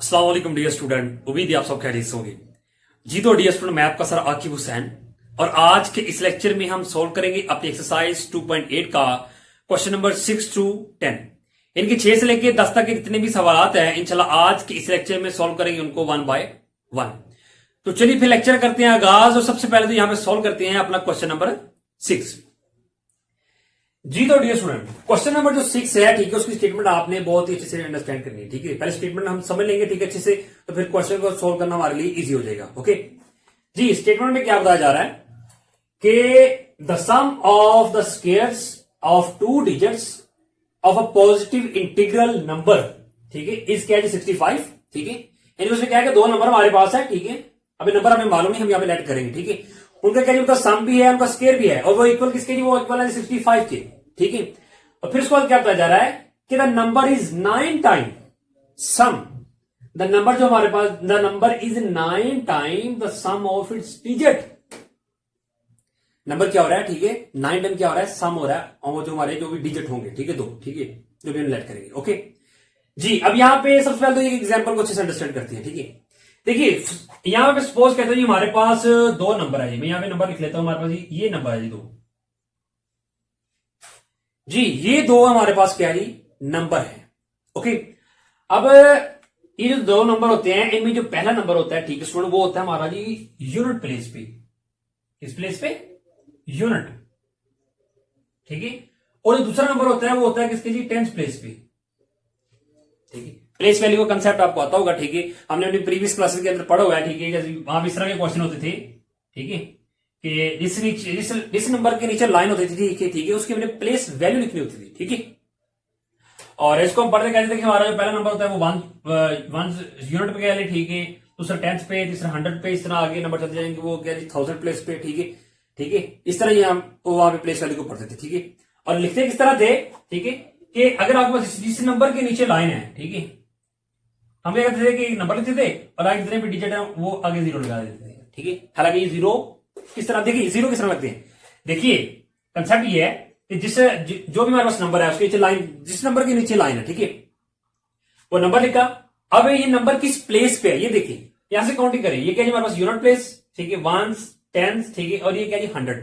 अस्सलाम वालेकुम dear student, उम्मीद है आप सब खैरियत से होंगे। जी तो डियर स्टूडेंट, मैं आपका सर आकिब हुसैन और आज के इस लेक्चर में हम सॉल्व करेंगे अपनी एक्सरसाइज 2.8 का क्वेश्चन नंबर 6 to 10। इनके 6 से लेके 10 तक के जितने भी सवाल हैं इंशाल्लाह आज के इस लेक्चर में सॉल्व करेंगे उनको 1 by 1। तो चलिए फिर लेक्चर करते हैं आगाज और सबसे पहले तो यहां पे सॉल्व करते हैं अपना क्वेश्चन नंबर 6। जी तो डियर स्टूडेंट, क्वेश्चन नंबर जो 6 है, ठीक है, उसकी स्टेटमेंट आपने बहुत ही अच्छे से अंडरस्टैंड करनी है। ठीक है, पहले स्टेटमेंट हम समझ लेंगे ठीक है अच्छे से, तो फिर क्वेश्चन को सोल्व करना हमारे लिए इजी हो जाएगा। ओके जी, स्टेटमेंट में क्या बताया जा रहा है कि the sum of the squares of 2 digits of a positive integral number, ठीक है, इज क्या है 65। ठीक है, यानी उसमें क्या है कि 2 नंबर हमारे पास है। ठीक है, अभी नंबर हमें मालूम नहीं, हम यहाँ पे लेट करेंगे। ठीक है, उनका क्या उनका सम भी है, उनका स्क्वायर भी है और वो इक्वल किसके, वो इक्वल है 65 के। ठीक है, और फिर उसके बाद क्या बताया जा रहा है कि the number is 9 time sum, the number जो हमारे पास, the number is 9 time the sum of its digit. Number क्या हो रहा है, ठीक है, 9 टाइम क्या हो रहा है, सम हो रहा है, और वो जो हमारे जो भी डिजिट होंगे, ठीक है, 2, ठीक है, जो भी हम लेट करेंगे। ओके जी, अब यहां पे सबसे पहले तो एक एग्जांपल को अच्छे से अंडरस्टैंड करते हैं। ठीक है, देखिए यहां पे सपोज कहते हैं हमारे पास 2 नंबर है जी, मैं यहां पे नंबर लिख लेता हूं, हमारे पास ये नंबर है जी 2 जी, ये 2 हमारे पास क्या है जी, नंबर है। ओके, अब ये जो 2 नंबर होते हैं इनमें जो पहला नंबर होता है, ठीक है स्टूडेंट, वो होता है हमारा जी यूनिट प्लेस पे। किस प्लेस पे, यूनिट। ठीक है, और जो दूसरा नंबर होता है वो होता है किसके जी, टेंथ प्लेस पे। ठीक है, प्लेस वैल्यू का कंसेप्ट आपको आता होगा। ठीक है, हमने अपनी प्रीवियस क्लासेस के अंदर पढ़ा हुआ है। ठीक है, जैसे वहां इस तरह के क्वेश्चन होते थे। ठीक है, कि जिस नंबर के नीचे लाइन होती थी, ठीक है, उसकी हमने प्लेस वैल्यू लिखनी होती थी। ठीक है, और इसको हम पढ़ते कहते थे कि हमारा जो पहला नंबर होता है वो वन यूनिट पे गया, ठीक है, दूसरा 10th पे, तीसरा 100 पे, इस तरह आगे नंबर चलते जाएंगे, वो क्या 1000 प्लेस पे। ठीक है, ठीक है, इस तरह ये हम वहां पे प्लेस वैल्यू को पढ़ते थे। ठीक है, और लिखते किस तरह थे, ठीक है, कि अगर आपके पास जिस नंबर के नीचे लाइन है, ठीक है, हम क्या करते थे कि नंबर लिखते थे और आगे जितने भी डिजिट है वो आगे 0 लगा देते थे। ठीक है, हालांकि ये 0 किस तरह, देखिए 0 किस तरह लगते हैं, देखिए कंसेप्ट ये है कि जो भी हमारे पास नंबर है उसके नीचे लाइन, जिस नंबर के नीचे लाइन है, ठीक है, वो नंबर लिखा। अब ये नंबर किस प्लेस पे है, ये देखिए यहां से काउंटिंग करें, ये क्या है हमारे पास यूनिट प्लेस, ठीक है, 1, 10, ठीक है, और ये क्या है 100।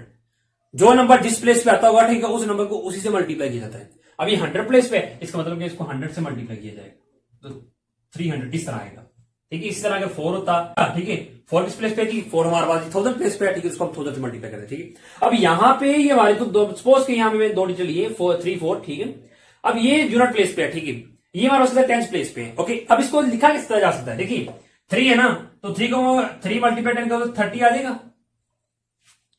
जो नंबर जिस प्लेस पे आता होगा, ठीक है, उस नंबर को उसी से मल्टीप्लाई किया जाता है। अब ये 100 प्लेस पे है, इसका मतलब इसको 100 से मल्टीप्लाई किया जाएगा तो 300 इस तरह आएगा। ठीक है, इसी तरह अगर 4 होता, ठीक है, 4 किस प्लेस पे थी, 4 हमारे पास 1000 प्लेस पे है। ठीक है, उसको हम 1000 से मल्टीप्लाई करते हैं। ठीक है, अब यहां पे ये हमारे तो सपोज के यहां पे 2 डिजिट लिए 3, 4, ठीक है, अब ये यूनिट प्लेस पे है। ठीक है, ये हमारा हो सकता है 10th प्लेस पे है। ओके, अब इसको लिखा किस तरह जा सकता है, देखिए 3 है ना, तो 3 को 3 मल्टीप्लाई 10 करो तो 30 आ जाएगा।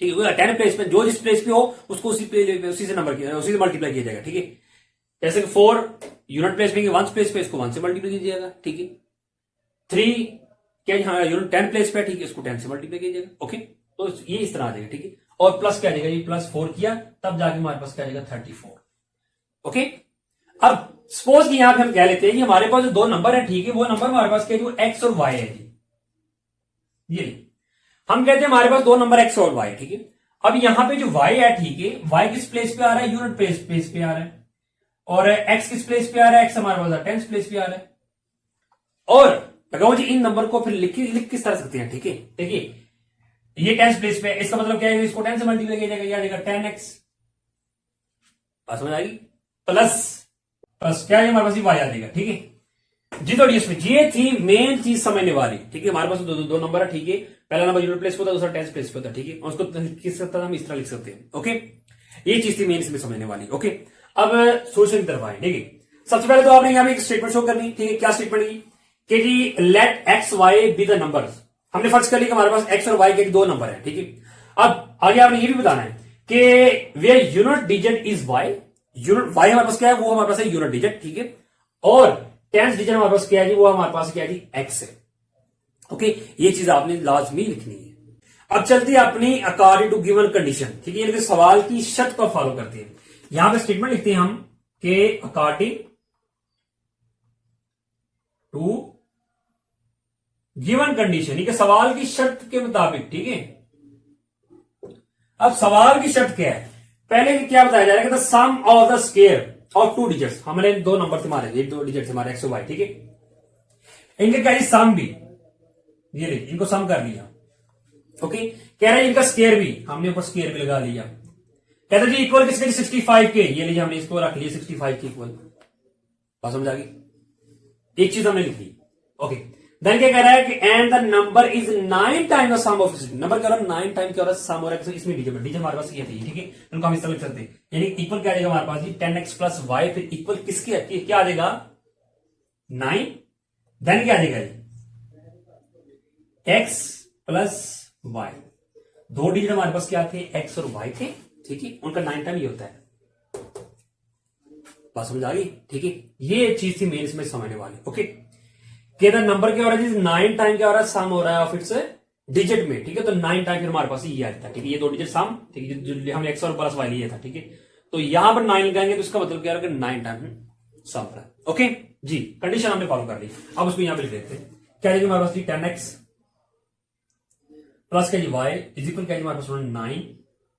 ठीक है, 10 प्लेस पे जो जिस प्लेस पे हो उसको उसी से नंबर किया, उसी से मल्टीप्लाई किया जाएगा। ठीक है, जैसे कि 4 यूनिट प्लेस पे, 1 प्लेस पे, इसको 1 से मल्टीप्लाई किया जाएगा। ठीक है, 3 क्या यूनिट 10 प्लेस पे, ठीक है, इसको 10 से मल्टीप्लाई किया जाएगा। ओके, तो ये इस तरह आ जाएगा। ठीक है, और प्लस क्या आ जाएगा, ये +4 किया तब जाके हमारे पास क्या आ जाएगा 34। ओके, अब सपोज कि यहां पे हम कह लेते हैं कि हमारे पास जो 2 नंबर है, ठीक है, वो नंबर हमारे पास क्या है, जो एक्स और वाई है जी। ये हम कहते हैं हमारे पास 2 नंबर एक्स और वाई। ठीक है, अब यहां पे जो वाई है, ठीक है, वाई किस प्लेस पे आ रहा है, यूनिट प्लेस पे आ रहा है, और एक्स किस प्लेस पे आ रहा है, एक्स हमारे पास 10th प्लेस पे आ रहा है। और लगाओ जी इन नंबर को फिर लिख किस तरह सकते हैं, ठीक है, देखिए ये 10th प्लेस पे, इसका मतलब क्या है, इसको 10 से मल्टीप्लाई किया जाएगा, आ जाएगा 10x। बात समझ आएगी, प्लस क्या है हमारे पास वाई आ जाएगा। ठीक है जी, तो ये थी मेन चीज समझने वाली। ठीक है, हमारे पास दो नंबर है, ठीक है, पहला नंबर यूनिट प्लेस पे होता है, दूसरा 10th प्लेस पे होता है। ठीक है, उसको किस तरह हम इस तरह लिख सकते हैं। ओके, ये चीज थी मेन इसमें समझने वाली। ओके, अब सोल्यूशन की तरफ आए। ठीक है, सबसे पहले तो आपने यहां पे एक स्टेटमेंट शो करनी। ठीक है, क्या स्टेटमेंट की कि जी let x y be the numbers. हमने फर्ज कर लिया कि हमारे पास एक्स और वाई के 2 नंबर है। ठीक है, अब आगे आपने ये भी बताना है कि where unit digit is y, unit y हमारे पास क्या है, वो हमारे पास है यूनिट डिजिट। ठीक है, और 10th डिजिट हमारे पास क्या है जी, वो हमारे पास क्या है जी, एक्स है। ओके, ये चीज आपने लाजमी लिखनी है। अब चलती है अपनी अकॉर्डिंग टू गिवन कंडीशन। ठीक है, सवाल की शर्त को फॉलो करते हैं। यहां पे स्टेटमेंट लिखते हैं हम कि अकॉर्डिंग टू गिवन कंडीशन, ये सवाल की शर्त के मुताबिक। ठीक है, अब सवाल की शर्त क्या है, पहले क्या बताया जा रहा है कि the sum of the square of 2 digits, हमने 2 नंबर हमारे 1, 2 डिजिट हमारे एक्स और वाई। ठीक है, इनके क्या जी सम भी, ये ले इनको सम कर लिया। ओके, कह रहा है इनका स्केयर भी, हमने ऊपर स्केयर भी लगा लिया। कहते जी इक्वल किसके, 65 के, ये लीजिए हमने इसको रख लिया 65 के इक्वल। बात समझ आ गई, एक चीज हमने लिख ली। ओके, देन क्या कह रहा है कि and the number is 9 time the sum of, number क्या हो रहा है 9 टाइम क्या हो रहा है, सम हो रहा है इसमें डीजे हमारे पास ये थी, ठीक है, उनको हम इस तरह लिख सकते हैं। यानी इक्वल क्या आ जाएगा हमारे पास जी 10x प्लस वाई, फिर इक्वल किसके क्या आ जाएगा 9, देन क्या आ जाएगा जी x प्लस वाई, दो डिजिट हमारे पास क्या थे, x और y थे, ठीक है, उनका 9 टाइम ये होता है। बात समझ आ गई, ठीक है, ये चीज थी मेन इसमें समझने वाली। ओके, कहता नंबर क्या हो रहा है, 9 टाइम क्या हो रहा है, सम हो रहा है ऑफ इट्स डिजिट में, ठीक है, तो 9 टाइम फिर हमारे पास ये आता है, ठीक है, ये दो डिजिट सम, ठीक है, जो हमने एक्स और प्लस वाई लिया था, ठीक है, तो यहां पर 9 लगाएंगे तो इसका मतलब क्या होगा 9 टाइम सम हो रहा है। ओके जी, कंडीशन हमने फॉलो कर ली, अब उसको यहां पे लिख देते हैं। क्या है हमारे पास 10x प्लस क्या जी वाई इज इक्वल क्या हमारे पास 9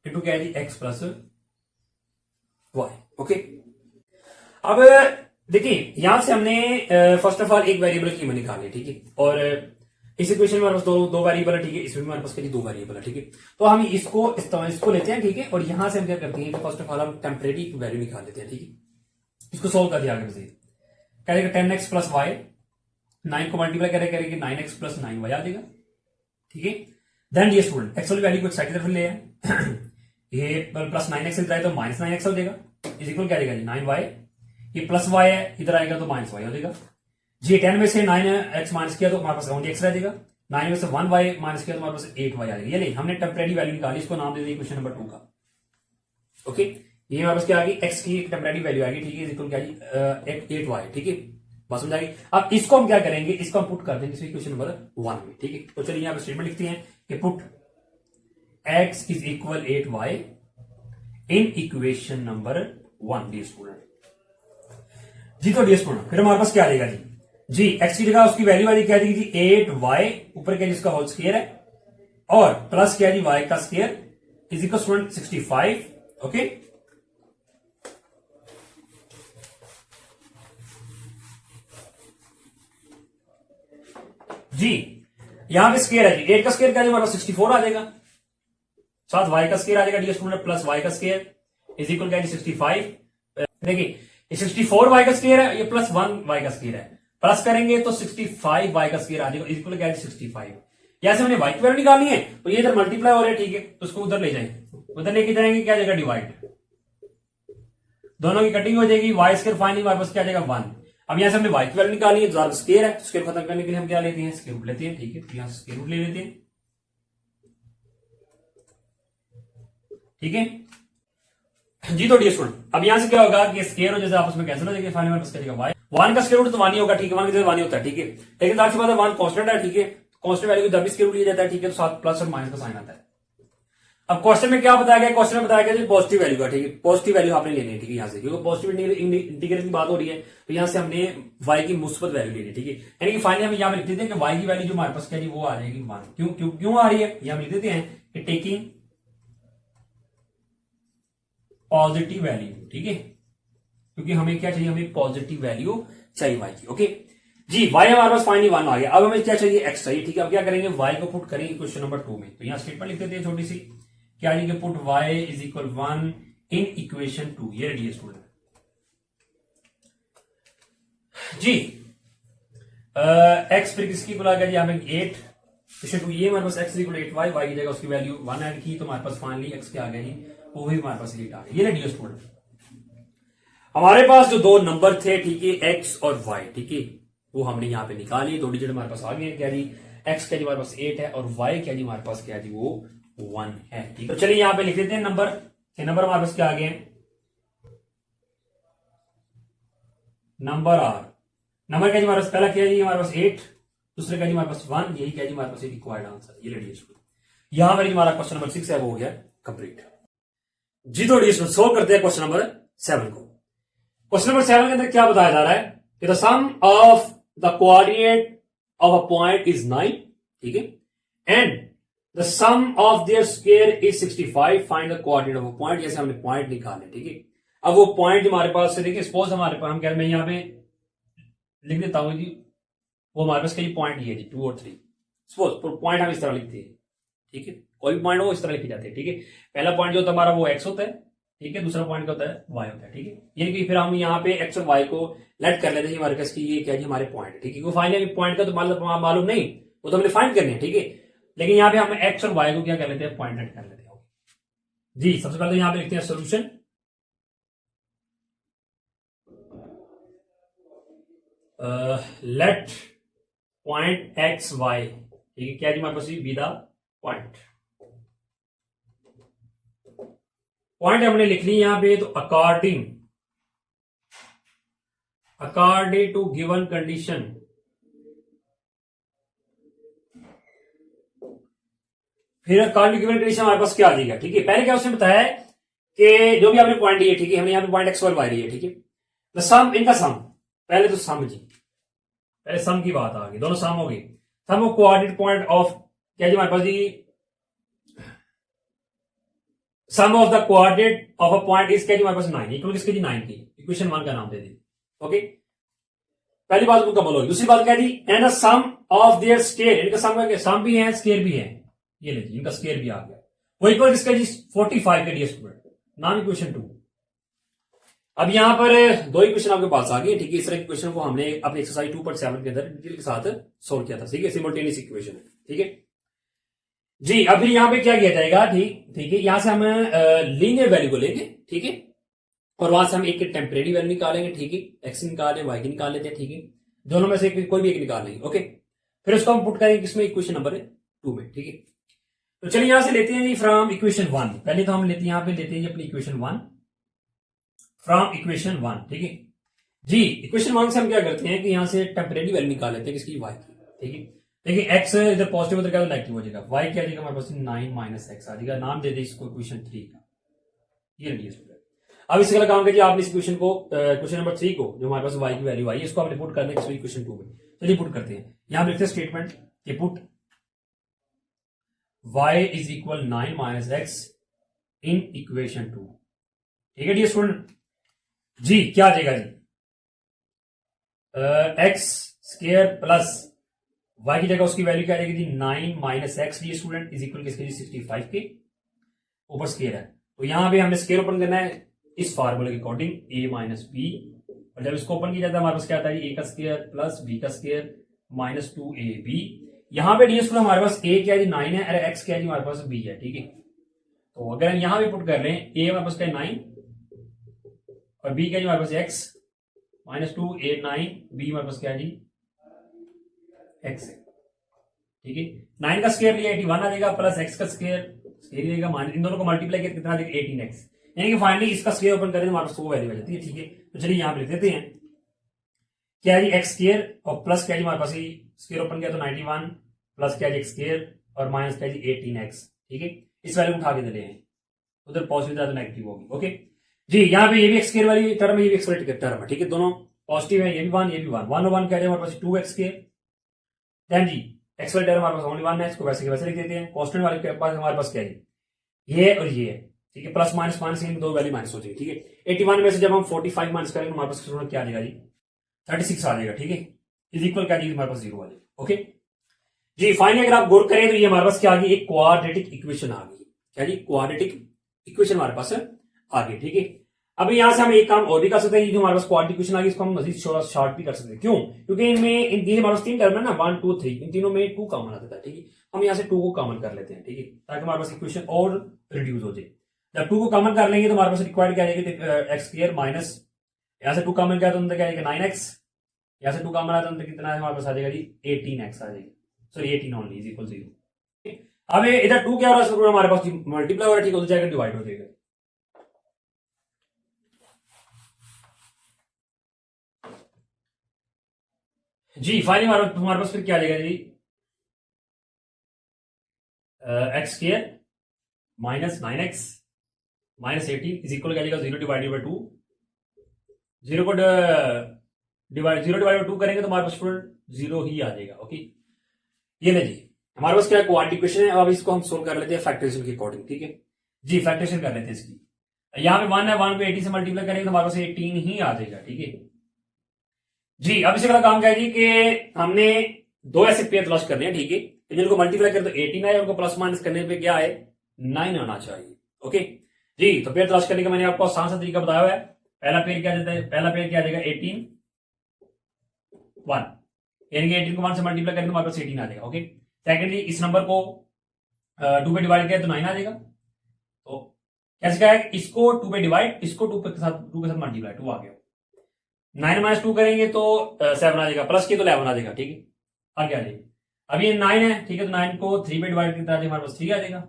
इंटू क्या है एक्स प्लस वाई। ओके, अब देखिए यहां से हमने फर्स्ट ऑफ ऑल एक वेरिएबल की कीमत निकाली, ठीक है, और इस इक्वेशन में हमारे पास दो वेरिएबल है, ठीक है, इसमें हमारे पास दो वेरिएबल है, ठीक है, तो हम इसको लेते हैं, ठीक है, और यहां से हम क्या करते हैं, फर्स्ट ऑफ ऑल हम टेम्परेरी वैल्यू निकाल लेते हैं, ठीक है, इसको सोल्व कर दिया आगे मजीद क्या देगा 10x प्लस वाई, 9 को मल्टीप्लाई करेंगे 9x प्लस 9y आ जाएगा, ठीक है। देन ये स्टूडेंट एक्स वाली वैल्यू को साइड की तरफ ले आए ये प्लस 9x इधर आए तो माइनस 9x हो जाएगा, इज इक्वल क्या देगा 9y, ये प्लस y है इधर आएगा तो माइनस y हो जाएगा जी। 10 में से 9x माइनस किया तो हमारे पास ओनली x रह जाएगा, 9 में से 1y माइनस किया तो हमारे पास 8y आ जाएगा। ये नहीं, हमने टेम्परेरी वैल्यू निकाली, इसको नाम दे दिया क्वेश्चन नंबर 2 का। ओके, ये हमारे पास क्या आ गई, x की एक टेम्परेरी वैल्यू आ गई, ठीक है, इज इक्वल क्या जी 8y, ठीक है, बात समझ आ गई। अब इसको हम क्या करेंगे, इसको हम पुट कर देंगे क्वेश्चन नंबर 1 में, ठीक है, तो चलिए यहाँ पे स्टेटमेंट लिखते हैं कि put x is equal 8y in equation number 1 the student जी। तो डी स्टूडेंट फिर हमारे पास क्या आ जाएगा जी x की जगह उसकी वैल्यू वाली क्या देगी जी 8y, ऊपर क्या जिसका होल स्क्वायर है, और प्लस क्या जी y का square is equal student 65। Okay, जी यहां पे स्क्वायर है जी 8 का स्क्वायर क्या हमारा 64 आ जाएगा, साथ y का स्क्वायर आ जाएगा डी स्टूडेंट प्लस y का स्क्वायर इज इक्वल क्या 65। देखिए ये 64 y का स्क्वायर है, ये प्लस 1 y का स्क्वायर है, प्लस करेंगे तो 65 y का स्क्वायर आ जाएगा इज इक्वल क्या 65। यहां से हमने y की वैल्यू निकालनी है तो ये इधर मल्टीप्लाई हो रहा है, ठीक है, तो उसको उधर ले जाएंगे, उधर लेके जाएंगे क्या जाएगा डिवाइड, दोनों की कटिंग हो जाएगी, y स्क्वायर फाइनली हमारे पास क्या जाएगा 1। अब यहां से हमने y की वैल्यू निकाली है, जो स्क्वायर है स्क्वायर खत्म करने के लिए हम क्या लेते हैं स्क्वायर रूट लेते हैं, ठीक है, तो यहां से स्क्वायर रूट ले लेते हैं, ठीक है जी। तो डी स्टूडेंट अब यहां से क्या होगा कि स्क्वायर हो जैसे आपस में कैंसिल हो जाएगा, फाइनली हमारे पास क्या जाएगा y, 1 का स्क्वायर रूट तो 1 ही होगा, ठीक है, 1 की जगह 1 ही होता है, ठीक है, लेकिन जाहिर सी बात है 1 कांस्टेंट है, ठीक है, कांस्टेंट वैल्यू को जब भी स्क्वायर रूट लिया जाता है, ठीक है, तो साथ प्लस और माइनस का साइन आता है। अब क्वेश्चन में क्या बताया गया, क्वेश्चन में बताया गया पॉजिटिव वैल्यू का, ठीक है, पॉजिटिव वैल्यू आपने लेनी है, ठीक है, यहां से क्योंकि पॉजिटिव इंटीग्रेशन की बात हो रही है तो यहां से हमने y की मुस्बत वैल्यू लेनी है, ठीक है, यानी कि फाइनली हम यहां पे लिख देते हैं कि y की वैल्यू जो हमारे पास क्या है वो आ जाएगी 1। क्यों क्यों क्यों आ रही है, यहां लिख देते हैं कि टेकिंग पॉजिटिव वैल्यू, ठीक है, क्योंकि हमें क्या चाहिए, हमें पॉजिटिव वैल्यू चाहिए y की। ओके जी, y हमारे पास फाइनली 1 आ गया, अब हमें क्या चाहिए x चाहिए, ठीक है, अब क्या करेंगे y को पुट करेंगे क्वेश्चन नंबर 2 में, तो यहां स्टेटमेंट लिख देते हैं छोटी सी, क्या लिखेंगे put y is equal 1 in equation 2, ये रेडी है स्टूडेंट जी। x फिर किसकी को गया जी यहां पे 8 इक्वेशन 2, ये हमारे पास x is equal 8y, y की जगह उसकी वैल्यू 1 ऐड की तो हमारे पास फाइनली x क्या आ गया जी, वो भी हमारे पास 8 आ गया, ये रेडी है स्टूडेंट। हमारे पास जो दो नंबर थे, ठीक है, x और y, ठीक है, वो हमने यहां पे निकाली, दो डिजिट हमारे पास आ गए, क्या जी x क्या जी हमारे पास 8 है और y क्या जी हमारे पास क्या जी वो 1 है, ठीक है। तो चलिए यहां पे लिख देते हैं नंबर, नंबर हमारे पास क्या आ गए, नंबर आर, नंबर क्या जी हमारे पास पहला क्या जी हमारे पास 8, दूसरे क्या जी हमारे पास 1, यही क्या जी हमारे पास रिक्वायर्ड आंसर, ये रेडी है। यहां पर हमारा क्वेश्चन नंबर 6 है वो हो गया कंप्लीट जी। तो सोल्व करते हैं क्वेश्चन नंबर 7 को। क्वेश्चन नंबर 7 के अंदर क्या बताया जा रहा है कि the sum of the coordinate of a point is 9, ठीक है, and the sum of their square is 65, find the coordinate of a point, जैसे हमने पॉइंट निकाले, ठीक है। अब वो पॉइंट हमारे पास से देखिए, सपोज हमारे पास हम कह रहे हैं, मैं यहां पे लिख देता हूं जी वो हमारे पास कई पॉइंट ये जी 2 और 3। सपोज पॉइंट हम इस तरह लिखते हैं, ठीक है, कोई भी पॉइंट हो इस तरह लिखे जाते हैं, ठीक है। पहला पॉइंट जो होता है हमारा वो एक्स होता है, ठीक है, दूसरा पॉइंट क्या होता है वाई होता है, ठीक है। यानी कि फिर हम यहाँ पे एक्स और वाई को लेट कर लेते हैं हमारे पास की ये क्या जी हमारे पॉइंट है, ठीक है। क्योंकि फाइनली पॉइंट का तो मालूम नहीं, वो तो हमें फाइंड करने हैं, ठीक है। लेकिन यहाँ पे हम एक्स और वाई को क्या कर लेते हैं पॉइंट लेट कर लेते हैं जी। सबसे पहले यहाँ पे लिखते हैं solution, let point x y, ठीक है, क्या जी हमारे पास बी द पॉइंट। पॉइंट हमने लिख ली यहां पे, तो अकॉर्डिंग टू गिवन कंडीशन, फिर अकॉर्डिंग टू गिवन कंडीशन हमारे पास क्या आ जाएगा, ठीक है। पहले क्या उसने बताया कि जो भी आपने पॉइंट लिए, ठीक है, हमने यहाँ पे पॉइंट एक्स और वाई लिए, ठीक है। द सम, इनका सम, पहले तो सम जी, पहले सम की बात आ गई, दोनों सम हो गई। Sum of coordinate point of क्या जी हमारे पास जी, sum of the coordinate of a point is क्या जी हमारे पास 9, इक्वल किसके जी 9 की, इक्वेशन 1 का नाम दे दी, ओके। पहली बात मुकम्मल होगी। दूसरी बात क्या दी, and the sum of their square, इनका सम भी है स्केयर भी है, ये ले जी इनका स्केयर भी आ गया, वो इक्वल किसका जी 45 के डी स्क्वायर, नाम इक्वेशन 2। अब यहां पर दो इक्वेशन आपके पास आ गई, ठीक है। इस तरह की क्वेश्चन को हमने अपने एक्सरसाइज 2.7 के अंदर डिटेल के साथ सोल्व किया था, ठीक है, सिमुलटेनियस इक्वेशन, ठीक है जी। अब फिर यहां पे क्या किया जाएगा, ठीक है, यहां से हम लीनियर वैल्यू को लेंगे, ठीक है, और वहां से हम एक टेम्परेरी वैल्यू निकालेंगे, ठीक है, एक्स निकाले वाई की निकाल लेते हैं, ठीक है, दोनों में से कोई भी एक निकाल लेंगे, ओके। फिर उसको हम पुट करेंगे किसमें, इक्वेशन नंबर 2 में, ठीक है। तो चलिए यहां से लेते हैं जी फ्रॉम इक्वेशन 1, पहले तो हम लेते हैं यहां पे लेते हैं अपनी इक्वेशन 1 फ्रॉम इक्वेशन 1, ठीक है जी। इक्वेशन 1 से हम क्या करते हैं कि यहां से टेम्परेरी वैल्यू निकाल लेते हैं किसकी, वाई की, ठीक है। देखिए एक्स इधर पॉजिटिव उधर क्या नेगेटिव हो जाएगा, वाई क्या आ जाएगा हमारे पास 9 माइनस एक्स आ जाएगा, नाम दे दे इसको इक्वेशन 3 का, ये लीजिए स्टूडेंट। अब इसके लिए काम करिए आपने इस क्वेश्चन को, क्वेश्चन नंबर 3 को, जो हमारे पास वाई की वैल्यू आई है, इसको हमने पुट करना है इक्वेशन 2 में। चलिए पुट करते हैं, यहां लिखते हैं स्टेटमेंट ये put y is equal 9 minus x in equation 2, ठीक है डियर स्टूडेंट जी। क्या आ जाएगा जी, एक्स स्क्वायर प्लस वाई की जगह उसकी वैल्यू क्या आ जाएगी जी 9 minus x, dear student, is equal किसके जी 65 के, ऊपर स्क्वायर है। तो यहां पे हमने स्क्वायर ओपन करना है इस फार्मूले के अकॉर्डिंग, a माइनस बी, और जब इसको ओपन किया जाता है हमारे पास क्या आता है, a का स्क्वायर प्लस b का स्क्वायर माइनस 2ab। यहां पे डियर स्टूडेंट हमारे पास a क्या है 9 है, अरे x क्या है हमारे पास b है, ठीक है। तो अगर हम यहां भी पुट कर रहे हैं, a हमारे पास क्या है 9 और b क्या है हमारे पास x माइनस 2 a 9, b हमारे पास क्या है जी x है, ठीक है। 9 का स्क्वायर लिया 81 आ जाएगा, प्लस x का स्क्वायर रहेगा, माइनस इन दोनों को मल्टीप्लाई करके कितना आ जाएगा 18x, यानी कि फाइनली इसका स्क्वायर ओपन करें तो हमारे पास वो वैल्यू आ जाती है, ठीक है। तो चलिए यहां पे लिख देते हैं क्या है x स्क्वायर और प्लस क्या है हमारे पास स्क्वायर ओपन किया तो 91 प्लस क्या है x स्क्वायर और माइनस क्या है 18x, ठीक है। इस वैल्यू को उठा के दे रहे हैं, उधर पॉजिटिव था तो नेगेटिव होगी, ओके जी। यहाँ पे ये भी x स्क्वायर वाली टर्म है, ये भी x वाली टर्म है, ठीक है, दोनों पॉजिटिव है, ये भी 1 ये भी 1, 1 और 1 क्या है हमारे पास 2x स्क्वायर, देन जी x वाली टर्म हमारे पास ओनली 1 है, इसको वैसे के वैसे लिख देते हैं। कांस्टेंट वाले के पास हमारे पास क्या है ये और ये है, ठीक है, प्लस माइनस माइनस इन दो वैल्यू माइनस हो जाएगी, ठीक है। 81 में से जब हम 45 माइनस करेंगे हमारे पास क्या आ जाएगा जी 36 आ जाएगा, ठीक है, इज इक्वल क्या हमारे पास 0 आ जाएगा, ओके जी। फाइनली अगर आप गौर करें तो ये हमारे पास क्या आ गई, एक क्वाड्रेटिक इक्वेशन आ गई, क्या जी क्वाड्रेटिक इक्वेशन हमारे पास आ गई, ठीक है। अब यहां से हम एक काम और भी कर सकते हैं, जो हमारे पास क्वाड्रेटिक इक्वेशन आ गई इसको हम मजीद शॉर्ट भी कर सकते हैं, क्यों, क्योंकि इनमें इन हमारे पास 3 टर्म है ना 1 2 3, इन तीनों में 2 कॉमन आता था, ठीक है। हम यहां से 2 को कॉमन कर लेते हैं, ठीक है, ताकि हमारे पास इक्वेशन और रिड्यूस हो जाए। जब 2 को कॉमन कर लेंगे तो हमारे पास रिक्वायर्ड क्या आएगा एक्स स्क्वायर माइनस, यहां से 2 कॉमन किया तो अंदर क्या आएगा 9x, यहां से 2 कॉमन आया तो अंदर कितना है हमारे पास आ जाएगा जी 18x आ जाएगा, सॉरी 18 ओनली इज इक्वल 0। अब इधर 2 क्या हो रहा है हमारे पास मल्टीप्लाई हो रहा है, ठीक हो जाएगा डिवाइड हो जाएगा, जी। फाइनली हमारे पास फिर क्या आ जाएगा जी x square minus 9x minus 18 is equal क्या जाएगा 0 डिवाइडेड बाई 2, 0 को डिवाइड बाई 2 करेंगे तो हमारे पास स्टूडेंट 0 ही आ जाएगा, ओके। ये ले जी हमारे पास क्या क्वाड्रेटिक इक्वेशन है, अब इसको हम सोल्व कर लेते हैं फैक्टराइजेशन के अकॉर्डिंग, ठीक है जी। फैक्टराइजेशन कर लेते हैं इसकी, यहाँ पे 1 है, 1 को 18 से मल्टीप्लाई करेंगे तो हमारे पास 18 ही आ जाएगा, ठीक है जी अब इसी का काम क्या है जी कि हमने दो ऐसे पेयर तलाश करने हैं, ठीक है, जिनको मल्टीप्लाई करें तो 18 आए, उनको प्लस माइनस करने पे क्या है 9 आना चाहिए। ओके जी, तो पेयर तलाश करने का मैंने आपको आसान सा तरीका बताया हुआ है। पहला पेयर क्या देता है, पहला पेयर क्या आ जाएगा 18 1, यानी कि 18 को 1 से मल्टीप्लाई करेंगे तो हमारे पास 18 आ जाएगा। ओके, सेकेंडली इस नंबर को 2 पे डिवाइड किया तो 9 आ जाएगा। तो कैसे क्या है, इसको 2 पे डिवाइड, इसको 2 के साथ मल्टीप्लाई, 2 आ गया। 9 माइनस 2 करेंगे तो 7 आ जाएगा, प्लस किया तो 11 आ जाएगा। ठीक है, आगे आ जाएगा। अब ये 9 है, ठीक है, तो 9 को 3 पे डिवाइड करता है हमारे पास 3 आ जाएगा,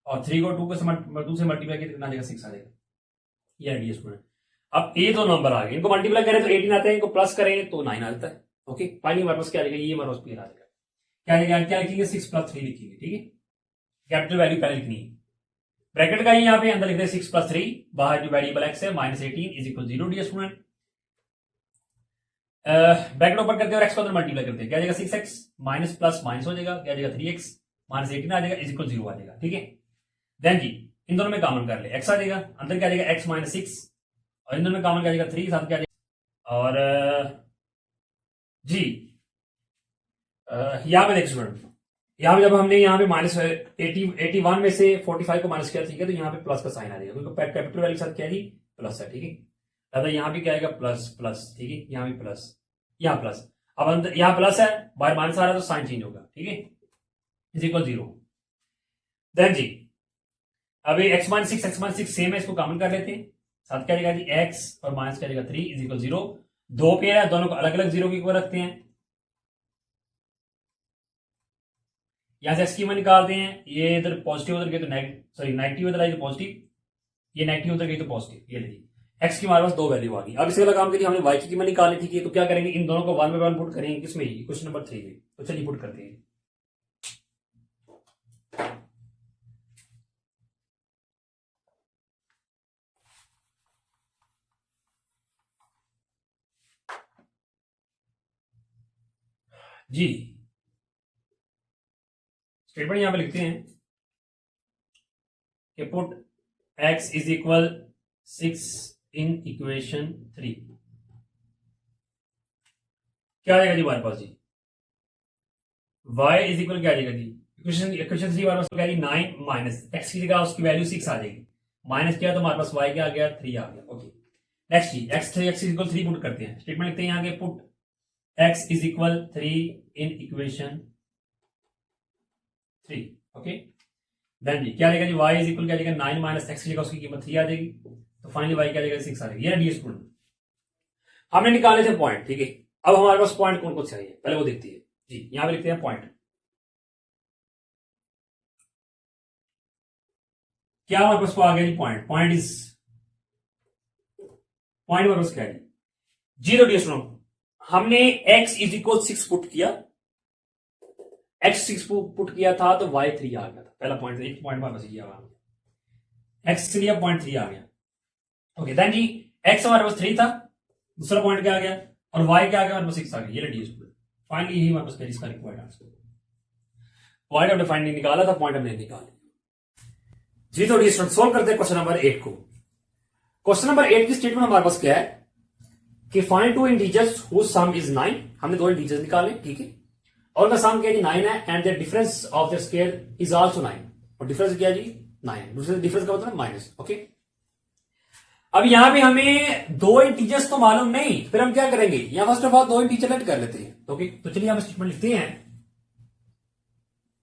और 3 को 2 से मल्टीप्लाई किया तो कितना आ जाएगा 6 आ जाएगा। ये आइडिया स्टूडेंट। अब ये दो नंबर आ गए, इनको मल्टीप्लाई करें तो 18 आते हैं, इनको प्लस करें तो 9 आ जाता है। ओके, फाइनली हमारे पास क्या आ जाएगा, ये हमारे पास पेयर आ जाएगा। क्या आ जाएगा, क्या लिखेंगे 6 + 3 लिखेंगे। ठीक है, कैपिटल वैल्यू पहले लिखनी है, ब्रैकेट का ही यहाँ पे अंदर लिख रहे 6 + 3, बाहर जो वेरिएबल x है -18 = 0। डियर स्टूडेंट, ब्रैकेट ओपन करते हैं और x को अंदर मल्टीप्लाई करते हैं, क्या आ जाएगा 6x माइनस प्लस माइनस हो जाएगा, क्या आ जाएगा 3x -18 आ जाएगा = 0 आ जाएगा। ठीक है, देन जी इन दोनों में कॉमन कर ले, x आ जाएगा, अंदर क्या आ जाएगा x - 6, और इन दोनों में कॉमन क्या आ जाएगा 3, साथ क्या आ जाएगा। और जी यहाँ पे देखिए स्टूडेंट, यहाँ पे जब हमने यहाँ पे -81 में से 45 को माइनस किया, ठीक है, तो यहाँ पे प्लस का साइन आ जाएगा, क्योंकि कैपिटल वैल्यू के साथ क्या है जी प्लस है। ठीक है, दादा यहाँ पे क्या आएगा प्लस प्लस, ठीक है, यहाँ भी प्लस, यहाँ प्लस, अब अंदर यहाँ प्लस है, बाहर माइनस आ रहा है तो साइन चेंज होगा। ठीक है, = 0। देन जी अब ये x - 6 सेम है, इसको कॉमन कर लेते हैं, साथ क्या जाएगा जी x और माइनस क्या जाएगा 3 = 0। दो पेयर है, दोनों को अलग अलग 0 के ऊपर रखते हैं, यहां से x की मान निकालते हैं, ये इधर पॉजिटिव उधर गए तो नेगेटिव उधर आई तो पॉजिटिव, ये नेगेटिव उधर गई तो पॉजिटिव, ये लीजिए x की हमारे पास 2 वैल्यू आ गई। अब इसके वाला काम करिए, हमने y की कीमत निकालनी थी, तो क्या करेंगे, इन दोनों को 1 by 1 पुट करेंगे, किसमें, क्वेश्चन नंबर 3 में। तो चलिए पुट करते हैं। जी स्टेटमेंट यहां पे लिखते हैं कि पुट x = 6 इन इक्वेशन 3। क्या आ जाएगा जी हमारे पास जी, y = क्या आ जाएगा जी, इक्वेशन 3 हमारे पास क्या है 9 माइनस x की जगह उसकी वैल्यू 6 आ जाएगी, माइनस किया तो हमारे पास y क्या आ गया 3 आ गया। ओके, नेक्स्ट जी x = 3 पुट करते हैं, स्टेटमेंट लिखते हैं यहाँ के put x = 3 in equation 3। Okay, then जी क्या आएगा जी y = क्या आएगा 9 माइनस x की जगह उसकी कीमत 3 आ जाएगी, तो फाइनली y क्या आएगा 6 आ जाएगी। ये डी स्टूडेंट हमने निकाले थे पॉइंट। ठीक है, अब हमारे पास पॉइंट कौन कौन से चाहिए पहले वो देखते हैं जी, यहां पे लिखते हैं पॉइंट। क्या हमारे पास को आ गया जी पॉइंट, पॉइंट हमारे पास क्या है 0। डी स्टूडेंट हमने x = 6 पुट किया, x 6 पुट किया था तो y 3 आ गया था, पहला पॉइंट, एक पॉइंट हमारे पास ये आ गया, x लिया पॉइंट 3 आ गया। ओके, देन जी x हमारे पास 3 था, दूसरा पॉइंट क्या आ गया, और y क्या आ गया हमारे पास 6 आ गया। ये डी स्टूडेंट फाइनली यही हमारे पास इसका रिक्वायर्ड आंसर, पॉइंट हमने फाइनली निकाला था, पॉइंट हमने निकाला जी। तो डी स्टूडेंट सोल्व करते हैं क्वेश्चन नंबर 8 को। क्वेश्चन नंबर 8 की स्टेटमेंट हमारे पास क्या है कि find 2 integers whose sum is 9। हमने 2 इंटीजर्स निकाले, ठीक है, और उनका सम क्या है 9 है, and the difference of the square is also 9, और डिफरेंस क्या है जी 9 है, डिफरेंस का मतलब माइनस। ओके, अब यहां पे हमें 2 इंटीजर्स तो मालूम नहीं, फिर हम क्या करेंगे, यहां first of all 2 integer let कर लेते हैं। ओके, तो चलिए हम स्टेटमेंट लिखते हैं,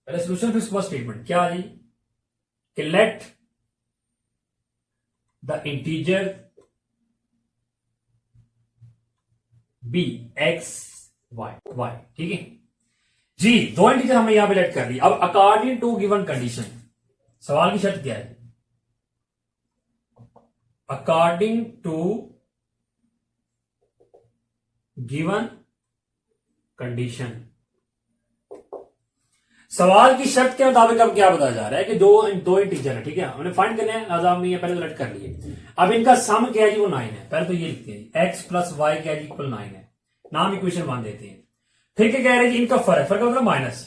पहले सोल्यूशन फिर उसके बाद स्टेटमेंट। क्या जी कि let the integer be x y, ठीक है जी। 2 इंटीजर हमने यहां पे लेट कर ली। अब अकॉर्डिंग टू गिवन कंडीशन, सवाल की शर्त क्या है, अकॉर्डिंग टू गिवन कंडीशन, सवाल की शर्त के मुताबिक अब क्या बताया जा रहा है कि दो इंटीजर है, ठीक है, हमने फाइंड करने हैं, लिहाजा हमने ये पहले तो लेट कर लिए। अब इनका सम क्या है जी वो 9 है, पहले तो ये लिखते हैं x + y क्या है = 9 है, नाम इक्वेशन 1 देते हैं। फिर क्या कह रहे हैं जी इनका फर्क का मतलब माइनस,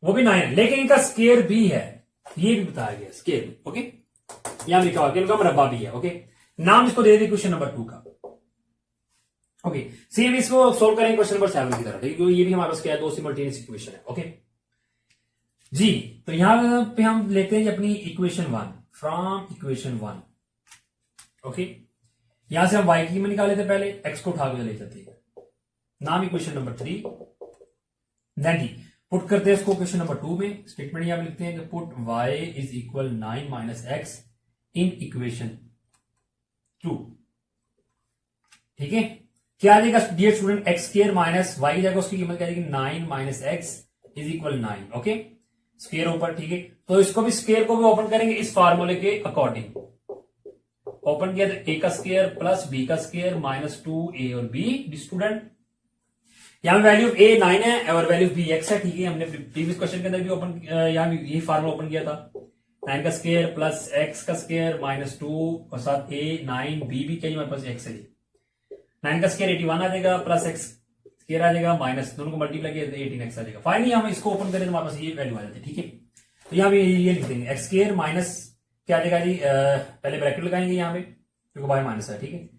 वो भी 9 है, लेकिन इनका स्केयर भी है, ये भी बताया गया स्केयर। ओके, यहां लिखा हुआ इनका मरबा भी है। ओके, नाम इसको दे दिए क्वेश्चन नंबर 2 का। ओके, सेम इसको सोल्व करेंगे क्वेश्चन नंबर 7 की तरह, ठीक है, क्योंकि ये भी हमारे पास क्या है, दो सिमल्टेनियस इक्वेशन है। ओके जी, तो यहां पे हम लेते हैं अपनी इक्वेशन 1 फ्रॉम इक्वेशन 1। ओके, यहां से हम y की कीमत निकाले थे, पहले x को उठा के ले जाते हैं, नाम इक्वेशन नंबर 3। देन जी पुट करते हैं इसको क्वेश्चन नंबर 2 में। स्टेटमेंट यहां पे लिखते हैं कि put y is equal 9 minus x in equation 2। ठीक है, क्या आ जाएगा dear student, x square minus y जाएगा, उसकी कीमत क्या आएगी 9 minus x is equal 9। Okay, square ऊपर, ठीक है, तो इसको भी स्क्वायर को भी ओपन करेंगे इस फार्मूले के अकॉर्डिंग। ओपन किया तो ए का स्क्वायर प्लस बी का स्क्वायर माइनस 2a और b। स्टूडेंट यहां वैल्यू ऑफ a 9 है और वैल्यू ऑफ b x है, ठीक है, हमने प्रीवियस क्वेश्चन के अंदर भी ओपन यहां भी यही फार्मूला ओपन किया था, 9 का स्क्वायर प्लस x का स्क्वायर माइनस 2 और साथ a 9 b भी क्या हमारे पास x है, 9 का स्क्वायर 81 आ जाएगा प्लस x स्क्वायर आ जाएगा माइनस दोनों को मल्टीप्लाई किया तो 18x आ जाएगा। फाइनली हम इसको ओपन करें तो हमारे पास ये वैल्यू आ जाती है। ठीक है, तो यहां पे ये लिख देंगे एक्स स्क्वायर माइनस क्या आ जाएगा जी, पहले ब्रैकेट लगाएंगे यहां पे क्योंकि बाय माइनस है। ठीक है,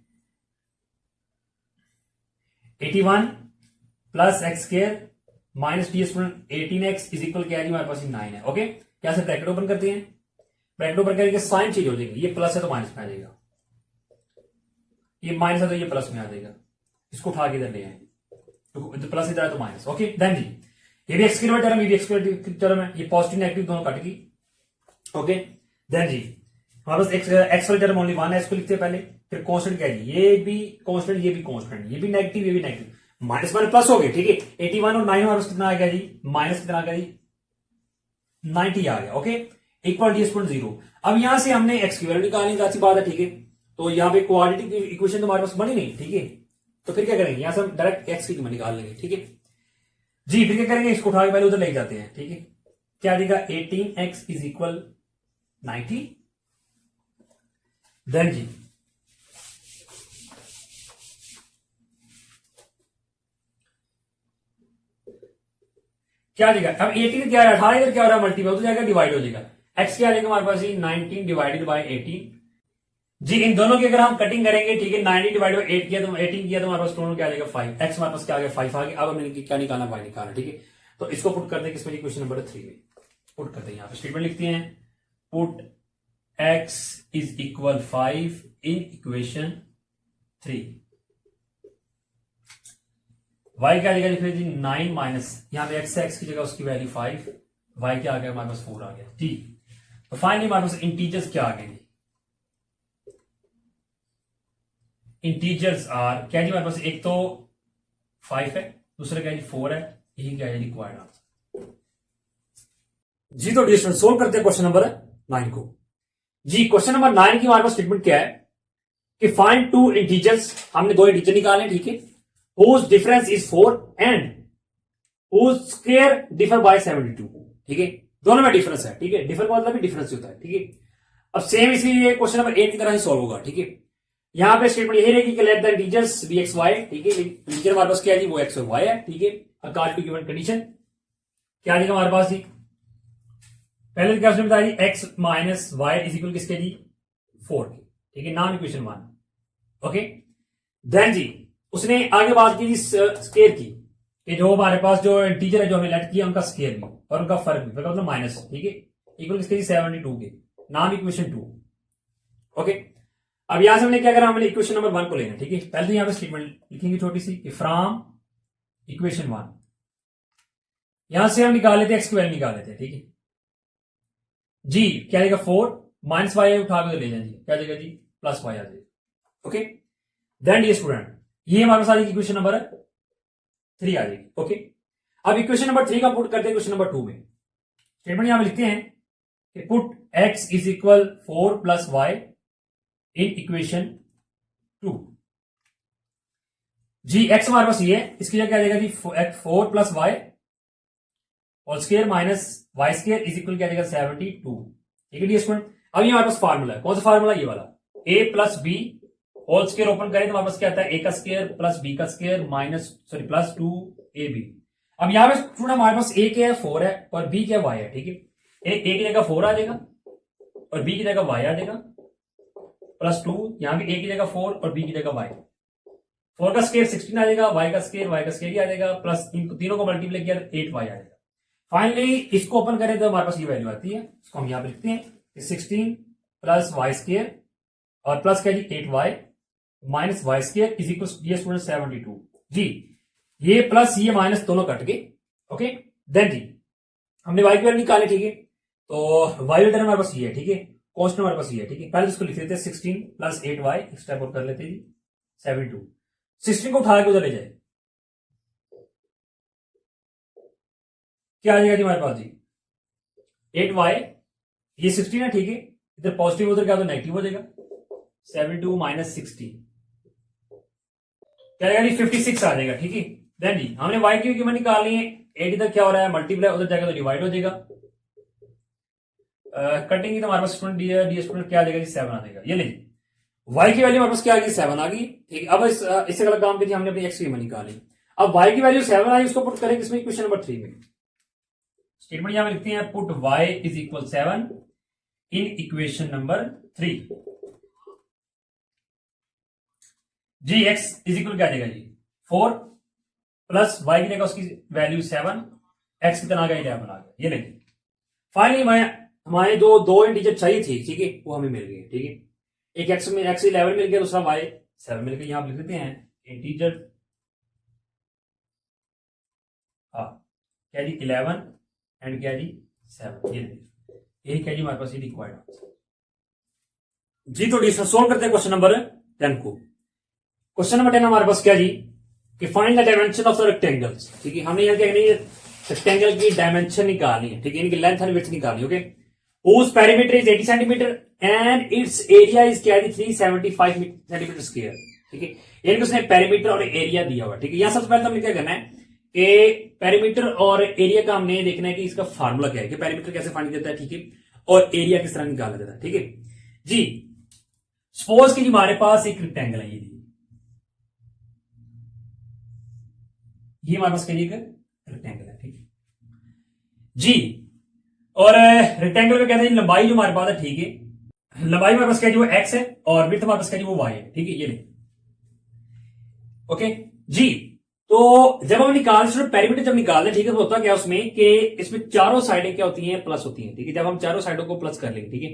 81 plus x square minus T student 18x is equal क्या है जी, हमारे पास 9 है। ओके, क्या से ब्रैकेट ओपन करते हैं, ब्रैकेट ओपन करके साइन चेंज हो जाएगी, ये प्लस है तो माइनस में आ जाएगा, ये माइनस है तो ये प्लस में आ जाएगा, इसको उठा के इधर ले आए तो प्लस इधर है तो माइनस। ओके, देन जी ये भी एक्स स्क्वायर टर्म, ये भी एक्स स्क्वायर टर्म है, ये पॉजिटिव नेगेटिव दोनों कट गई। ओके, देन जी हमारे पास एक्स वाली टर्म ओनली 1 है, इसको लिखते हैं पहले, फिर कांस्टेंट क्या है, ये भी कांस्टेंट, ये भी कांस्टेंट, ये भी नेगेटिव, ये भी नेगेटिव, माइनस माइनस प्लस हो गए। ठीक है, 81 और 9 हमारे पास कितना आ गया जी, माइनस कितना आ गया जी, 90 आ गया। Okay, equal D square 0। अब यहां से हमने एक्स की वैल्यू निकालनी, अच्छी बात है। ठीक है, तो यहां पे क्वाड्रेटिक इक्वेशन तो हमारे पास बनी नहीं। ठीक है, तो फिर क्या करेंगे, यहां से हम डायरेक्ट एक्स की कीमत निकाल लेंगे। ठीक है जी, फिर क्या करेंगे, इसको उठा के पहले उधर ले जाते हैं। ठीक है, क्या देगा 18x इज इक्वल 90। देन जी क्या देगा, अब 18 क्या है, 18 इधर क्या हो रहा है, मल्टीपल हो जाएगा, डिवाइड हो जाएगा, x क्या आएगा हमारे पास 19 डिवाइडेड बाय 18। जी इन दोनों की अगर हम कटिंग करेंगे, ठीक है, 90 डिवाइड बाय 8 किया तो 18 किया तो हमारे पास दोनों क्या आ जाएगा 5, x हमारे पास क्या आ गया 5 आ गया। अब हमने क्या निकालना, y निकालना। ठीक है, तो इसको पुट करते हैं किसमें, क्वेश्चन नंबर 3 में पुट करते हैं। यहां पे स्टेटमेंट लिखते हैं, put x is equal 5 in equation 3। y क्या आ जाएगा फिर जी 9 माइनस, यहां पे x की जगह उसकी वैल्यू 5, y क्या आ गया हमारे पास 4 आ गया। ठीक, तो फाइनली हमारे पास इंटीजर्स क्या आ गए, इंटीजर्स आर क्या जी, हमारे पास एक तो 5 है, दूसरा क्या जी 4 है, यही क्या है रिक्वायर्ड आंसर जी। तो डिस्टेंस सोल्व करते हैं क्वेश्चन नंबर 9 को। जी क्वेश्चन नंबर 9 की हमारे पास स्टेटमेंट क्या है कि फाइंड टू इंटीजर्स, हमने दो इंटीजर निकाले। ठीक है, whose difference is 4 and whose square differ by 72। ठीक है, दोनों में डिफरेंस है। ठीक है, डिफर मतलब भी डिफरेंस होता है। ठीक है, अब सेम इसी क्वेश्चन नंबर 8 की तरह ही सॉल्व होगा। ठीक है, यहां पे स्टेटमेंट यही रहेगी कि let the integers be x y. ठीक है, इंटीजर हमारे पास क्या है जी, वो एक्स और वाई है। ठीक है, अकॉर्डिंग टू गिवन कंडीशन क्या आ जाएगा हमारे पास जी, पहले क्या उसने बताया जी x minus y is equal किसके जी 4 के। ठीक है, नाम इक्वेशन 1। ओके, देन जी उसने आगे बात की जी स्क्वायर की, कि जो हमारे पास जो इंटीजर है जो हमने लेट किया उनका स्क्वायर भी और उनका फर्क भी, मतलब माइनस। ठीक है, इक्वल किसके जी 72 के, नाम इक्वेशन 2। ओके, अब यहां से हमने क्या करा, हमने इक्वेशन नंबर 1 को लेना। ठीक है, पहले तो यहां पे स्टेटमेंट लिखेंगे छोटी सी कि फ्रॉम इक्वेशन 1, यहां से हम निकाल लेते हैं एक्स की वैल्यू निकाल लेते हैं। ठीक है जी, क्या आएगा 4 माइनस वाई उठा के ले जाएंगे, क्या जाएगा जी प्लस वाई आ जाएगा। ओके, देन डी स्टूडेंट ये हमारे पास आ जाएगी इक्वेशन नंबर 3 आ जाएगी। ओके, अब इक्वेशन नंबर 3 का पुट करते हैं क्वेश्चन नंबर 2 में। स्टेटमेंट यहां पे लिखते हैं कि put x is equal 4 plus y in equation 2। जी एक्स हमारे पास ये है, इसकी जगह क्या जाएगा जी 4 प्लस वाई और square minus y square is equal क्या जाएगा 72। ठीक है डी स्टूडेंट, अब ये हमारे पास फार्मूला है, कौन सा फार्मूला, ये वाला a plus b whole square open करें तो हमारे पास क्या आता है a का स्क्वायर प्लस b का स्क्वायर माइनस प्लस 2ab। अब यहां पे स्टूडेंट हमारे पास a क्या है 4 है और b क्या y है। ठीक है, a की जगह 4 आ जाएगा और b की जगह y आ जाएगा प्लस 2, यहां भी a की जगह 4 और b की जगह y। 4 का स्केयर 16 आ जाएगा, y का स्केयर ही आ जाएगा, प्लस इनको तीनों को मल्टीप्लाई किया तो 8y आ जाएगा। फाइनली इसको ओपन करें तो हमारे पास ये वैल्यू आती है, इसको हम यहां पे लिखते हैं 16 प्लस वाई स्केयर और प्लस क्या जी 8y minus y square is equal ये स्टूडेंट 72 जी। ये प्लस ये माइनस दोनों कट गए। ओके देन जी हमने y की वैल्यू निकाली, ठीक है। तो y रिटर्न हमारे पास ये है, ठीक है। कॉस्ट हमारे पास ये है, ठीक है। पहले इसको लिख लेते हैं 16 प्लस 8y एक्स्ट्रा कर लेते हैं जी 72। 16 को उठा के उधर ले जाए, क्या आ जाएगा जी हमारे पास जी 8y, ये 16 है, ठीक है। इधर पॉजिटिव उधर क्या तो नेगेटिव हो जाएगा, 72 माइनस 60 क्या आएगा जी 56 आ जाएगा, ठीक है। देन जी हमने y की कीमत निकालनी है, 8 इधर क्या हो रहा है मल्टीप्लाई उधर जाएगा तो डिवाइड हो जाएगा। कटिंग तो हमारे पास स्टूडेंट डी स्टूडेंट क्या आ जाएगा जी 7 आ जाएगा। ये नहीं y की वैल्यू हमारे पास क्या आ गई 7 आ गई, ठीक है। अब इससे गलत काम कीजिए, हमने अपनी x की कीमत निकाली। अब y की वैल्यू 7 आई, उसको पुट करें किसमें, क्वेश्चन नंबर 3 में। स्टेटमेंट यहां लिखते हैं put y is equal 7 in equation number 3 जी। x इज इक्वल क्या आ जाएगा जी 4 प्लस y की जगह उसकी वैल्यू 7, x कितना आ गया 11 आ गया। ये नहीं फाइनली हमारे जो दो इंटीजर चाहिए थी, ठीक है, वो हमें मिल गए, ठीक है। एक x में x 11 मिल गया, दूसरा y 7 मिल गया। यहां लिख देते हैं इंटीजर क्या जी 11 एंड क्या जी 7। यही क्या जी हमारे पास रिक्वायर्ड आंसर जी। तो सोल्व करते हैं क्वेश्चन नंबर 10 को। क्वेश्चन नंबर 10 हमारे पास क्या जी कि find the dimension of the rectangles, ठीक है। हमने यहाँ क्या नहीं रेक्टेंगल की डायमेंशन निकालनी है, ठीक है, इनकी लेंथ एंड विड्थ निकालनी है। Okay whose perimeter is 80 centimetre and it's area is क्या जी 375 सेंटीमीटर स्क्वायर, ठीक है। यानी कि उसने पेरीमीटर और एरिया दिया हुआ, ठीक है। यहां सबसे पहले हमने क्या करना है कि पेरीमीटर और एरिया का हमने देखना है कि इसका फार्मूला क्या है, कि पेरीमीटर कैसे फाइंड देता है, ठीक है, और एरिया किस तरह निकाला जाता है, ठीक है जी। सपोज कि हमारे पास एक रेक्टेंगल है, ये हमारे पास क्या एक रेक्टेंगल है, ठीक है जी। और रेक्टेंगल में कहते हैं लंबाई जो हमारे पास है, ठीक है, लंबाई हमारे पास क्या जो एक्स है और विड्थ हमारे पास क्या वो वाई है, ठीक है। ये नहीं ओके जी। तो जब हम निकाल पेरीमीटर जब निकालते हैं, ठीक है, तो होता क्या उसमें कि इसमें चारों साइडें क्या होती हैं प्लस होती हैं, ठीक है। जब हम चारों साइडों को प्लस कर लेंगे, ठीक है।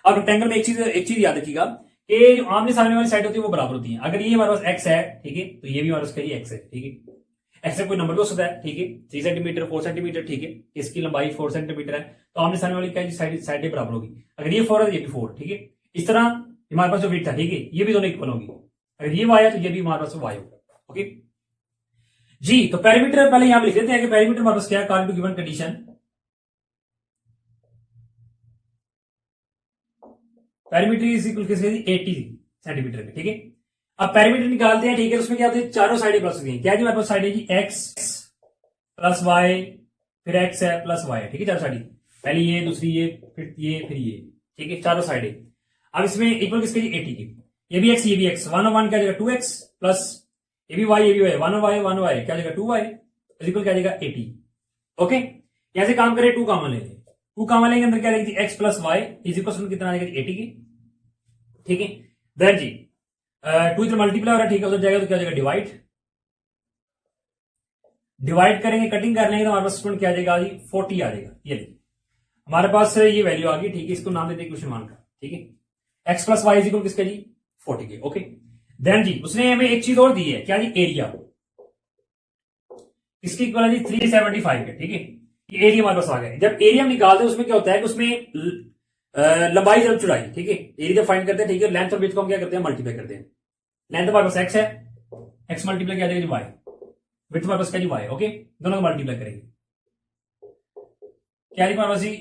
अब रेक्टेंगल में एक चीज याद रखिएगा कि जो आमने सामने वाली साइड होती है वो बराबर होती है। अगर ये हमारे पास एक्स है, ठीक है, तो ये भी हमारे पास क्या एक्स है, ठीक है। एक्स से कोई नंबर भी हो सकता है, ठीक है, 3 सेंटीमीटर 4 सेंटीमीटर, ठीक है। इसकी लंबाई 4 सेंटीमीटर है, तो आमने सामने वाली क्या साइडें बराबर होगी। अगर ये 4 है तो ये भी 4, ठीक है। इस तरह हमारे पास जो विड्थ है, ठीक है, ये भी दोनों इक्वल होगी। अगर ये वाई है तो ये भी हमारे पास वाई होगा, ओके जी। तो पेरीमीटर पहले यहां लिख देते हैं कि पेरीमीटर हमारे पास क्या है, according to given condition perimeter is equal किसके 80 सेंटीमीटर के, ठीक है। अब पेरीमीटर निकालते हैं, ठीक है। उसमें क्या होता है चारों साइडें प्लस होती हैं, क्या जी हमारे पास साइड है जी एक्स प्लस वाई, फिर एक्स है प्लस वाई है, ठीक है। चारों साइड पहले ये, दूसरी ये, फिर ये, ठीक है, चारों साइडें। अब इसमें इक्वल किसके जी 80 की, ये भी एक्स ये भी एक्स, 1 और 1 क्या जाएगा 2x प्लस ये भी वाई 1 और वाई क्या जाएगा 2y इक्वल क्या जाएगा 80। ओके यहां से काम करें 2 कॉमन ले लें, 2 कॉमन लेंगे अंदर क्या जाएगी x plus y is equal कितना आ जाएगा 80 की, ठीक है। देन जी 2 इधर मल्टीप्लाई हो रहा है, ठीक है, उधर जाएगा तो क्या जाएगा डिवाइड करेंगे, कटिंग कर लेंगे तो हमारे पास स्टूडेंट क्या आ जाएगा 40 आ जाएगा। ये हमारे पास ये वैल्यू आ गई, ठीक है। इसको नाम देते हैं क्वेश्चन 1 का, ठीक है। X plus y is equal किसका जी 40 के, ओके। देन जी उसने हमें एक चीज और दी है, क्या जी एरिया, इसकी इक्वल है जी 375 के, ठीक है। ये एरिया हमारे पास आ गया। जब एरिया हम निकालते हैं उसमें क्या होता है कि उसमें लंबाई जब चौड़ाई, ठीक है, एरिया जब फाइंड करते हैं, ठीक है, लेंथ और विड्थ को हम क्या करते हैं मल्टीप्लाई करते हैं। लेंथ हमारे पास एक्स है, एक्स मल्टीप्लाई क्या जाएगा जी वाई, विड्थ हमारे पास क्या जी वाई, ओके, दोनों को मल्टीप्लाई करेंगे, क्या जी हमारे पास जी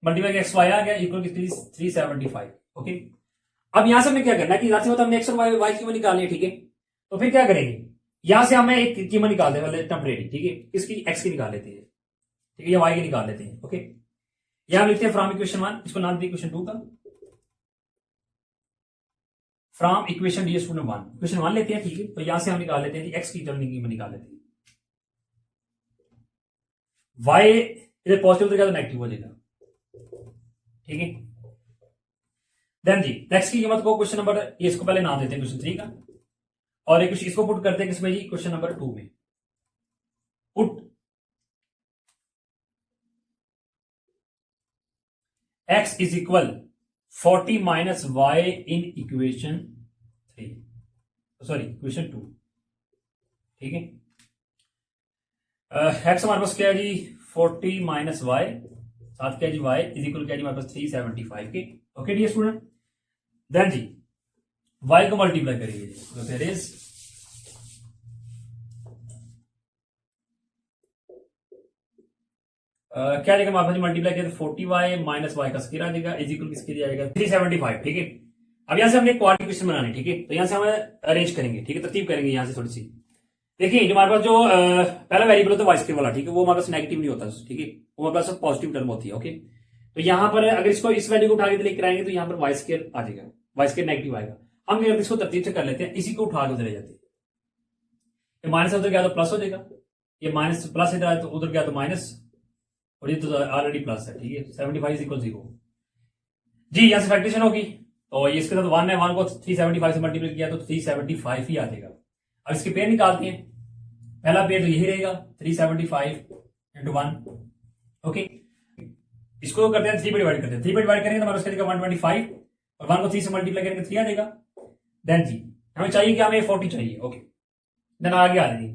मल्टीप्लाई एक्स वाई आ गया इक्वल 375, ओके। अब यहां से हमें क्या करना है कि यहां से मतलब हमने एक्स और वाई की कीमत निकालनी है, ठीक है। तो फिर क्या करेंगे, यहां से हमें एक कीमत निकाल दें मतलब टेम्परेरी, ठीक है, इसकी एक्स की निकाल लेते हैं, ठीक है, या वाई की निकाल लेते हैं, ओके। यहां लिखते हैं फ्रॉम इक्वेशन 1, इसको नाम दें इक्वेशन 2 का, from equation dear student 1, equation 1 लेते हैं, ठीक है। तो यहां से हम निकाल लेते हैं एक्स की कीमत निकाल लेते हैं, वाई इधर पॉजिटिव तो क्या तो नेगेटिव हो जाएगा, ठीक है। देन जी नेक्स्ट की कीमत को क्वेश्चन नंबर, ये इसको पहले नाम देते हैं क्वेश्चन 3 का, और एक इसको पुट करते हैं किसमें जी, क्वेश्चन नंबर 2 में। Put x is equal 40 minus y in equation 3, sorry equation 2, ठीक है। x हमारे पास क्या है जी 40 माइनस वाई, साथ क्या है जी y इज इक्वल क्या है जी हमारे पास 375 के। ओके डियर स्टूडेंट, देन जी y को मल्टीप्लाई करेंगे जी, तो देयर इज क्या जाएगा हमारे पास मल्टीप्लाई किया तो 40y माइनस y का स्क्वायर आ जाएगा इज इक्वल किसके दिया जाएगा 375, ठीक है। अब यहां से हमने क्वाड्रेटिक इक्वेशन बनानी, ठीक है। तो यहां से हम अरेंज करेंगे, ठीक है, तरतीब करेंगे यहां से थोड़ी सी। देखिए जो हमारे पास जो पहला वेरिएबल होता है वाई स्क्वायर वाला, ठीक है, वो हमारे पास नेगेटिव नहीं होता, ठीक है, वो हमारे पास पॉजिटिव टर्म होती है। ओके, तो यहां पर अगर इसको इस वैल्यू को उठा के लेकर आएंगे तो यहां पर वाई स्क्वायर आ जाएगा, वाई स्क्वायर नेगेटिव आएगा। हम क्या करते हैं इसको तरतीब से कर लेते हैं, इसी को उठा के उधर ले जाते हैं। माइनस उधर गया तो प्लस हो जाएगा, ये माइनस प्लस इधर तो उधर गया तो माइनस, और ये तो ऑलरेडी प्लस है, ठीक है। 75 इक्वल 0 जी, यहां से फैक्टरेशन होगी तो ये इसके साथ 1 है, 1 को 375 से मल्टीप्लाई किया तो 375 ही आ जाएगा। अब इसके पेयर निकालते हैं, पहला पेयर तो यही रहेगा 375 इंटू 1, ओके। इसको करते हैं 3 पे डिवाइड करते हैं, 3 पे डिवाइड करेंगे तो हमारे उसका 125 और 1 को 3 से मल्टीप्लाई करेंगे 3 आ जाएगा। देन जी हमें चाहिए क्या, हमें 40 चाहिए, ओके। देन आगे आ जाएगी,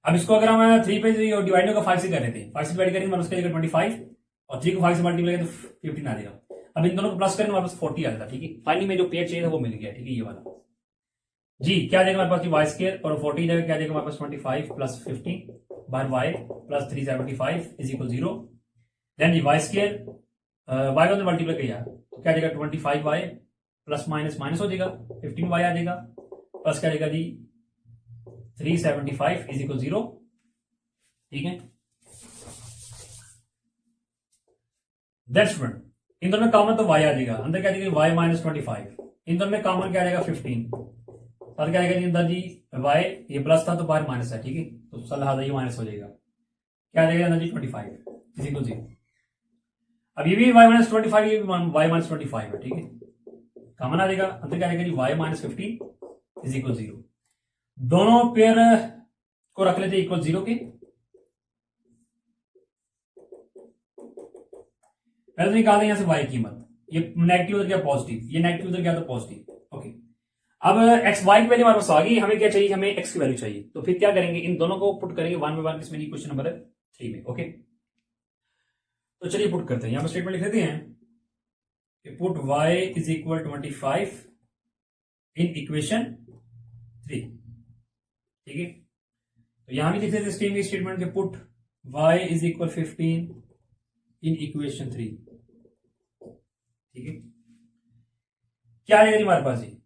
अब इसको अगर हम 3 पे डिवाइड होगा 5 से कर रहे थे, 5 से डिवाइड करेंगे उसका 25 और 3 को 5 से मल्टीप्लाई करें तो 15 आ जाएगा। अब इन दोनों को प्लस करेंगे हमारे पास 40 आ जाएगा, ठीक है। फाइनली में जो पेयर चाहिए था वो मिल गया, ठीक है, ये वाला जी। क्या आ जाएगा हमारे पास वाई स्क्वायर और 40 जगह क्या आ जाएगा हमारे पास 25 plus 15 by y plus 375 is equal 0। Then जी वाई स्क्वायर वाई को मल्टीप्लाई किया तो क्या आ जाएगा 25 वाई प्लस माइनस माइनस हो जाएगा 15 वाई आ जाएगा प्लस क्या आ जाएगा जी 375 इज इक्वल 0, ठीक है। दैट्स वन, इन दोनों में कॉमन तो y आ जाएगा, अंदर क्या आ जाएगा y माइनस 25, इन दोनों में कॉमन क्या आ जाएगा 15, और क्या आएगा जी अंदर जी y, ये प्लस था तो बाहर माइनस है, ठीक है, तो सलाह ये माइनस हो जाएगा, क्या आ जाएगा अंदर जी 25 इज इक्वल 0। अब ये भी y माइनस 25, ये भी y माइनस 25 है, ठीक है, कॉमन आ जाएगा, अंदर क्या आएगा जी y माइनस 15 इज इक्वल 0। दोनों पेयर को रख लेते इक्वल 0 के, पहले तो निकाल दें यहां से y की कीमत, ये नेगेटिव उधर गया पॉजिटिव, ये नेगेटिव उधर गया तो पॉजिटिव, ओके। अब x y की वैल्यू हमारे पास आ गई, हमें क्या चाहिए, हमें x की वैल्यू चाहिए, तो फिर क्या करेंगे, इन दोनों को पुट करेंगे 1 बाय 1 किसमें, क्वेश्चन नंबर 3 में, ओके। तो चलिए पुट करते हैं, यहां पर स्टेटमेंट लिख देते हैं कि put y is equal 25 in equation 3, ठीक है। तो यहां भी लिख देते हैं स्टेटमेंट के put y is equal 15 in equation 3, ठीक है। क्या आ जाएगा जी हमारे पास जी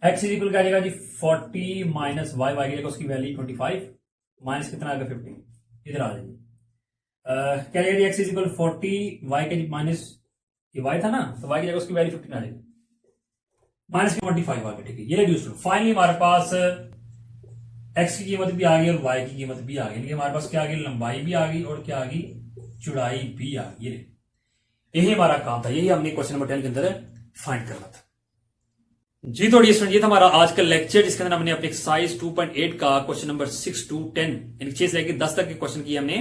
x इज इक्वल क्या आ जाएगा जी 40 माइनस y, y की जगह उसकी वैल्यू 25 माइनस कितना आएगा 15, इधर आ जाएगी। क्या आ जाएगा जी x इज इक्वल 40 y के माइनस ये y था ना, तो y की जगह उसकी वैल्यू 15 आ जाएगी माइनस 25 आ गया, ठीक है। ये रेड्यूस फाइनली हमारे पास x की कीमत भी आ गई और y की कीमत भी आ गई, लेकिन हमारे पास क्या आ गई, लंबाई भी आ गई और क्या आ गई, चौड़ाई भी आ गई। यही हमारा काम था, यही हमने क्वेश्चन नंबर 10 के अंदर फाइंड करना था जी। तो डियर ये था हमारा आज का लेक्चर, जिसके अंदर हमने अपने एक्सरसाइज 2.8 का क्वेश्चन नंबर 6 to 10 यानी 6 से लेकर 10 तक के क्वेश्चन किए हमने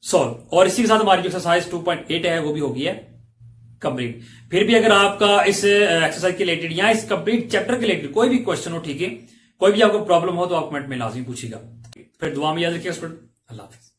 सॉल्व, और इसी के साथ हमारी जो एक्सरसाइज 2.8 है वो भी हो गई है कंप्लीट। फिर भी अगर आपका इस एक्सरसाइज के रिलेटेड या इस कंप्लीट चैप्टर के रिलेटेड कोई भी क्वेश्चन हो, ठीक है, कोई भी आपको प्रॉब्लम हो तो आप कमेंट में लाजमी पूछिएगा। फिर दुआ में याद रखिएगा स्टूडेंट, अल्लाह हाफिज।